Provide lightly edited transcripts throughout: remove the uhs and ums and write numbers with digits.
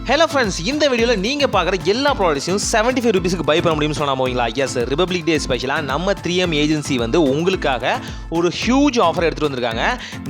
Hello friends, இந்த வீடியோல நீங்க பார்க்குற எல்லா ப்ராடக்ட்ஸையும் 75 ரூபீஸ்க்கு பை பண்ண முடியும்னு சொன்னா போவீங்களா? எஸ், ரிபப்ளிக் டே ஸ்பெஷலாக நம்ம 3M ஏஜென்சி வந்து உங்களுக்காக ஒரு ஹியூஜ் ஆஃபர் எடுத்துகிட்டு வந்திருக்காங்க.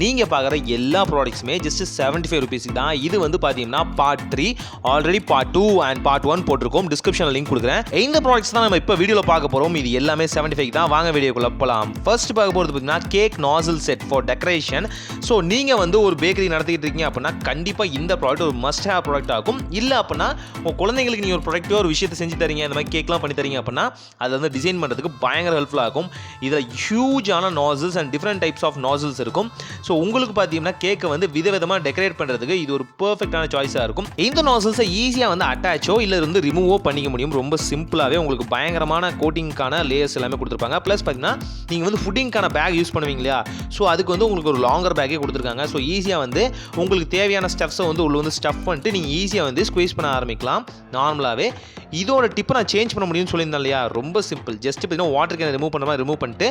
நீங்கள் பார்க்குற எல்லா ப்ராடக்ட்ஸுமே ஜஸ்ட் 75 ரூபீஸ்க்கு தான். இது வந்து பார்த்தீங்கன்னா part 3, already part 2 and part 1 போட்டிருக்கோம். டிஸ்கிரிப்ஷனில் லிங்க் கொடுக்குறேன். இந்த ப்ராடக்ட்ஸ் தான் நம்ம இப்போ வீடியோவில் பார்க்க போகிறோம். இது எல்லாமே 75 தான். வாங்க வீடியோக்குள்ள போகலாம். ஃபர்ஸ்ட் பார்க்க போகிறது பார்த்தீங்கன்னா cake nozzle set for decoration. So நீங்கள் வந்து ஒரு பேக்கரி நடத்திக்கிட்டு இருக்கீங்க அப்படின்னா கண்டிப்பாக இந்த ப்ராடக்ட் ஒரு மஸ்ட் ஹேவ் ப்ராடக்ட் ஆகும். இல்லை அப்படின்னா உங்கள் குழந்தைங்களுக்கு நீங்கள் ஒரு ப்ராடக்ட்டோ ஒரு விஷயத்தை செஞ்சு தரீங்க, இந்த மாதிரி கேக்லாம் பண்ணி தரீங்க அப்படின்னா அதை வந்து டிசைன் பண்ணுறதுக்கு பயங்கர ஹெல்ப்ஃபுல்லாக இருக்கும். இதில் ஹியூஜான nozzles and different types of nozzles இருக்கும். ஸோ உங்களுக்கு பார்த்தீங்கன்னா கேக்கை வந்து விதவிதமாக டெக்கரேட் பண்ணுறதுக்கு இது ஒரு பெர்ஃபெக்டான சாய்ஸாக இருக்கும். இந்த நாசில்ஸை ஈஸியாக வந்து அட்டாச்சோ இல்லை வந்து ரிமூவோ பண்ணிக்க முடியும். ரொம்ப சிம்பிளாகவே உங்களுக்கு பயங்கரமான கோட்டிங்கான லேயர்ஸ் எல்லாமே கொடுத்துருப்பாங்க. ப்ளஸ் பார்த்தீங்கன்னா நீங்கள் வந்து ஃபுட்டிங்கான பேக் யூஸ் பண்ணுவீங்க இல்லையா? ஸோ அதுக்கு வந்து உங்களுக்கு ஒரு லாங்கர் பேக்கே கொடுத்துருக்காங்க. ஸோ ஈஸியாக வந்து உங்களுக்கு தேவையான ஸ்டெப்ஸை வந்து உள்ள வந்து ஸ்டஃப் பண்ணிட்டு நீங்கள் ஈஸியாக வந்து ஸ்குவீஸ் பண்ண ஆரம்பிக்கலாம். நார்மலாகவே இதோட டிப்பை நான் சேஞ்ச் பண்ண முடியும்னு சொல்லியிருந்தேன் இல்லையா? ரொம்ப சிம்பிள். ஜஸ்ட் பார்த்தீங்கன்னா வாட்டர் கேன் ரிமூவ் பண்ண மாதிரி ரிமூவ் பண்ணிட்டு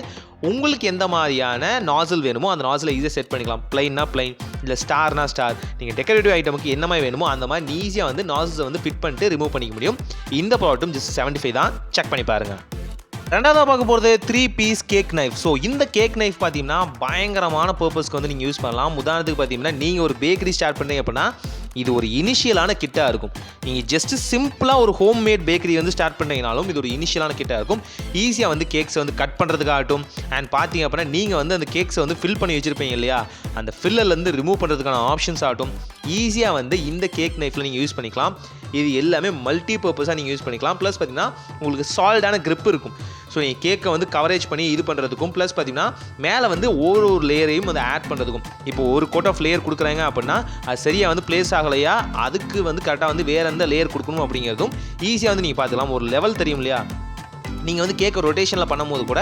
உங்களுக்கு எந்த மாதிரியான நாசில் வேணுமோ அந்த நாசிலை ஈஸியாக செட் பண்ணிக்கலாம். பிளைன்னா பிளைன், இல்லை ஸ்டார்னா ஸ்டார், நீங்கள் டெக்கரேட்டிவ் ஐட்டமுக்கு என்ன மாதிரி வேணுமோ அந்த மாதிரி ஈஸியாக வந்து நாசில்ஸை வந்து ஃபிட் பண்ணிட்டு ரிமூவ் பண்ணிக்க முடியும். இந்த ப்ராடக்ட்டும் ஜஸ்ட் 75 தான். செக் பண்ணி பாருங்கள். ரெண்டாவதாக பார்க்க போகிறது 3 பீஸ் கேக் நைஃப். ஸோ இந்த கேக் நைஃப் பார்த்தீங்கன்னா பயங்கரமான பர்பஸ்க்கு வந்து நீங்கள் யூஸ் பண்ணலாம். உதாரணத்துக்கு பார்த்தீங்கன்னா நீங்கள் ஒரு பேக்கரி ஸ்டார்ட் பண்ணீங்க அப்படின்னா இது ஒரு இனிஷியலான கிட்டாக இருக்கும். நீங்கள் ஜஸ்ட் சிம்பிளாக ஒரு ஹோம் மேட் பேக்கரி வந்து ஸ்டார்ட் பண்ணீங்கனாலும் இது ஒரு இனிஷியலான கிட்டாக இருக்கும். ஈஸியாக வந்து கேக்ஸை வந்து கட் பண்ணுறதுக்காகட்டும் அண்ட் பார்த்தீங்க அப்படின்னா நீங்கள் வந்து அந்த கேக்ஸை வந்து ஃபில் பண்ணி வச்சுருப்பீங்க இல்லையா? அந்த ஃபில்லர்லேருந்து ரிமூவ் பண்ணுறதுக்கான ஆப்ஷன்ஸ் ஆகட்டும் ஈஸியாக வந்து இந்த கேக் நைஃப்பில் நீங்கள் யூஸ் பண்ணிக்கலாம். இது எல்லாமே மல்டி பர்பஸாக நீங்கள் யூஸ் பண்ணிக்கலாம். ப்ளஸ் பார்த்தீங்கன்னா உங்களுக்கு சாலிடான கிரிப் இருக்கும். ஸோ நீங்கள் கேக்கை வந்து கவரேஜ் பண்ணி இது பண்ணுறதுக்கும் ப்ளஸ் பார்த்தீங்கன்னா மேலே வந்து ஒரு லேயரையும் வந்து ஆட் பண்ணுறதுக்கும். இப்போ ஒரு கோட் ஆஃப் லேயர் கொடுக்குறாங்க அப்படின்னா அது சரியாக வந்து பிளேஸ் ஆகலையா, அதுக்கு வந்து கரெக்டாக வந்து வேறு எந்த லேயர் கொடுக்கணும் அப்படிங்கிறதும் ஈஸியாக வந்து நீங்கள் பார்த்துக்கலாம். ஒரு லெவல் தெரியும் இல்லையா? நீங்கள் வந்து கேக்கை ரொட்டேஷனில் பண்ணும்போது கூட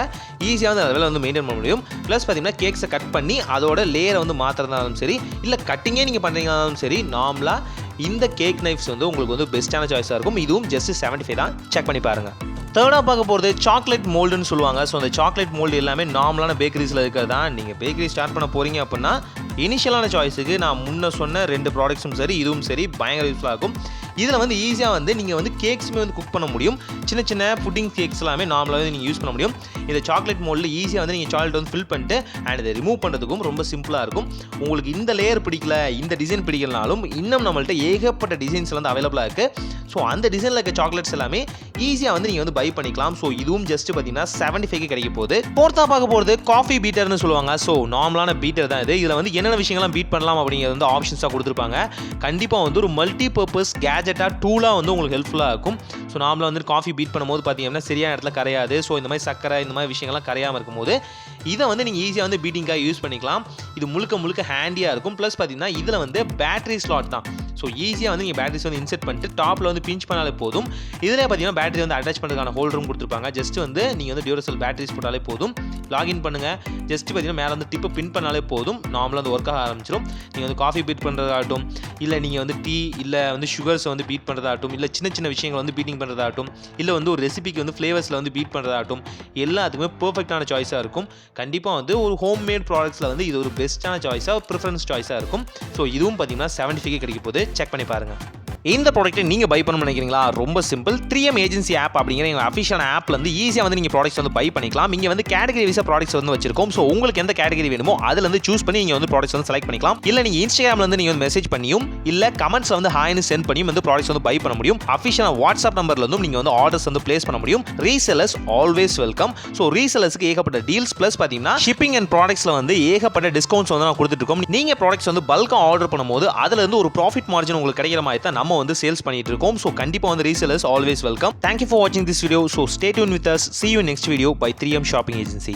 ஈஸியாக வந்து லெவலில் வந்து மெயின்டைன் பண்ண முடியும். ப்ளஸ் பார்த்தீங்கன்னா கேக்ஸை கட் பண்ணி அதோட லேயரை வந்து மாற்றுறதாலும் சரி, இல்லை கட்டிங்கே நீங்கள் பண்ணுறீங்கனாலும் சரி, நார்மலாக இந்த கேக் நைஃப்ஸ் வந்து உங்களுக்கு வந்து பெஸ்ட்டான சாய்ஸாக இருக்கும். இதுவும் ஜஸ்ட் 75 தான். செக் பண்ணி பாருங்கள். தேர்டாக பார்க்க போகிறது சாக்லேட் மோல்டுன்னு சொல்லுவாங்க. ஸோ அந்த சாக்லேட் மோல்டு எல்லாமே நார்மலான பேக்கரிஸில் இருக்கிறது தான். நீங்கள் பேக்கரி ஸ்டார்ட் பண்ண போகிறீங்க அப்படின்னா இனிஷியலான சாய்ஸுக்கு நான் முன்ன சொன்ன 2 ப்ராடக்ட்ஸும் சரி இதுவும் சரி பயங்கர யூஸ்ஃபுல்லாக இருக்கும். இதில் வந்து ஈஸியாக வந்து நீங்கள் வந்து கேக்ஸுமே வந்து குக் பண்ண முடியும். சின்ன சின்ன புட்டிங் கேக்ஸ் எல்லாமே நார்மலாகவே நீங்கள் யூஸ் பண்ண முடியும். இந்த சாக்லேட் மோல்டில் ஈஸியாக வந்து நீங்கள் சாக்லேட் வந்து ஃபில் பண்ணிட்டு அண்ட் இதை ரிமூவ் பண்ணுறதுக்கும் ரொம்ப சிம்பிளாக இருக்கும். உங்களுக்கு இந்த லேயர் பிடிக்கல, இந்த டிசைன் பிடிக்கலனாலும் இன்னும் நம்மள்ட்ட ஏகப்பட்ட டிசைன்ஸ் வந்து அவைலபிளாக இருக்குது. ஸோ அந்த டிசைனில் இருக்க சாக்லேட்ஸ் எல்லாமே ஈஸியாக வந்து நீங்கள் வந்து பை பண்ணிக்கலாம். ஸோ இதுவும் ஜஸ்ட் பார்த்தீங்கன்னா 75 கிடைக்க போகுது. ஃபோர்த்தாக பார்க்க போகிறது காஃபி பீட்டர்னு சொல்லுவாங்க. ஸோ நார்மலான பீட்டர் தான் இது. இதில் வந்து என்னென்ன விஷயங்கள்லாம் பீட் பண்ணலாம் அப்படிங்கிறது வந்து ஆப்ஷன்ஸாக கொடுத்துருப்பாங்க. கண்டிப்பாக வந்து ஒரு மல்டி பர்பஸ் கேஜெட்டாக டூலாக வந்து உங்களுக்கு ஹெல்ப்ஃபுல்லாக இருக்கும். ஸோ நார்மலாக வந்து காஃபி பீட் பண்ணும்போது பார்த்தீங்கன்னா சரியான இடத்துல கரையாது. ஸோ இந்த மாதிரி சக்கரை இந்த மாதிரி விஷயங்கள்லாம் கரையாமல் இருக்கும்போது இதை வந்து நீங்கள் ஈஸியாக வந்து பீட்டிங்காக யூஸ் பண்ணிக்கலாம். இது முழுக்க ஹேண்டியாக இருக்கும். ப்ளஸ் பார்த்தீங்கன்னா இதில் வந்து பேட்டரி ஸ்லாட் தான். ஸோ ஈஸியாக வந்து நீங்கள் பேட்டரிஸ் வந்து இன்செர்ட் பண்ணிட்டு டாப்பில் வந்து பிஞ்ச் பண்ணாலே போதும். இதில் பார்த்தீங்கன்னா பேட்டரி வந்து அட்டாச் பண்ணுறதுக்கான ஹோல்டரும் கொடுத்துருப்பாங்க. ஜஸ்ட் வந்து நீங்கள் வந்து டியூரசெல் பேட்டரிஸ் போட்டாலே போதும். லாகின் பண்ணுங்கள். ஜஸ்ட் பார்த்தீங்கன்னா மேலே வந்து டிப்பை பின் பண்ணாலே போதும். நார்மலாக வந்து ஒர்க் ஆக ஆரம்பிச்சிடும். நீங்கள் வந்து காஃபி பீட் பண்ணுறதாகட்டும், இல்லை நீங்கள் வந்து டீ இல்லை வந்து சுகர்ஸை வந்து பீட் பண்ணுறதாகட்டும், இல்லை சின்ன சின்ன விஷயங்கள் வந்து பீட்டிங் பண்ணுறதாகட்டும், இல்லை வந்து ஒரு ரெசிபிக்கு வந்து ஃப்ளேவர்ஸில் வந்து பீட் பண்ணுறதாகட்டும் எல்லாத்துக்குமே பெர்ஃபெக்டான சாய்ஸாக இருக்கும். கண்டிப்பாக வந்து ஒரு ஹோம் மேட் ப்ராடக்ட்ஸில் வந்து இது ஒரு பெஸ்ட்டான சாய்ஸாக ப்ரிஃபரன்ஸ் சாய்ஸாக இருக்கும். ஸோ இதுவும் பார்த்தீங்கன்னா 75 கிடைக்க போகுது. செக் பண்ணி பாருங்கள். இந்த ப்ராடக்ட்டை நீங்கள் பை பண்ணணும்னு நினைக்கிறீங்களா? ரொம்ப சிம்பிள். 3M ஏஜென்சி ஆப் அப்படிங்கிற எங்கள் அஃபிஷியலான ஆப்பில் வந்து ஈஸியாக வந்து நீங்கள் ப்ராடக்ட்ஸ் வந்து பை பண்ணிக்கலாம். இங்கே வந்து கேட்டகரி வைஸாக ப்ராடக்ட்ஸ் வந்து வச்சிருக்கோம். ஸோ உங்களுக்கு எந்த கேட்டகரி வேணுமோ அதில் வந்து சூஸ் பண்ணி நீங்கள் வந்து ப்ராடக்ட்ஸ் வந்து செலக்ட் பண்ணிக்கலாம். இல்லை நீங்கள் இன்ஸ்டாகிராமில் வந்து நீங்கள் வந்து மெசேஜ் பண்ணியும் இல்லை கமெண்ட்ஸில் வந்து ஹாய்னு சென்ட் பண்ணியும் வந்து ப்ராடக்ட்ஸ் வந்து பை பண்ண முடியும். அஃபிஷியலான வாட்ஸ்அப் நம்பர்லேருந்தும் நீங்கள் வந்து ஆர்டர்ஸ் வந்து பிளேஸ் பண்ண முடியும். Resellers always welcome. ஸோ ரீசெல்லர்ஸ்க்கு ஏகப்பட்ட டீல்ஸ் ப்ளஸ் பார்த்தீங்கன்னா ஷிப்பிங் அண்ட் ப்ராடக்ட்ஸில் வந்து ஏகப்பட்ட டிஸ்கவுண்ட்ஸ் வந்து நான் கொடுத்துட்டு இருக்கோம். நீங்கள் ப்ராடக்ட்ஸ் வந்து பல்காக ஆர்டர் பண்ணும்போது அதுலேருந்து ஒரு ப்ராஃபிட் மார்ஜின் உங்களுக்கு கிடைக்கிற மாதிரி தான் நம்ம வந்து சேல்ஸ் பண்ணிட்டு இருக்கோம். So கண்டிப்பா வந்து resellers always welcome. Thank you for watching this video. So stay tuned with us. See you in next video by 3M Shopping Agency.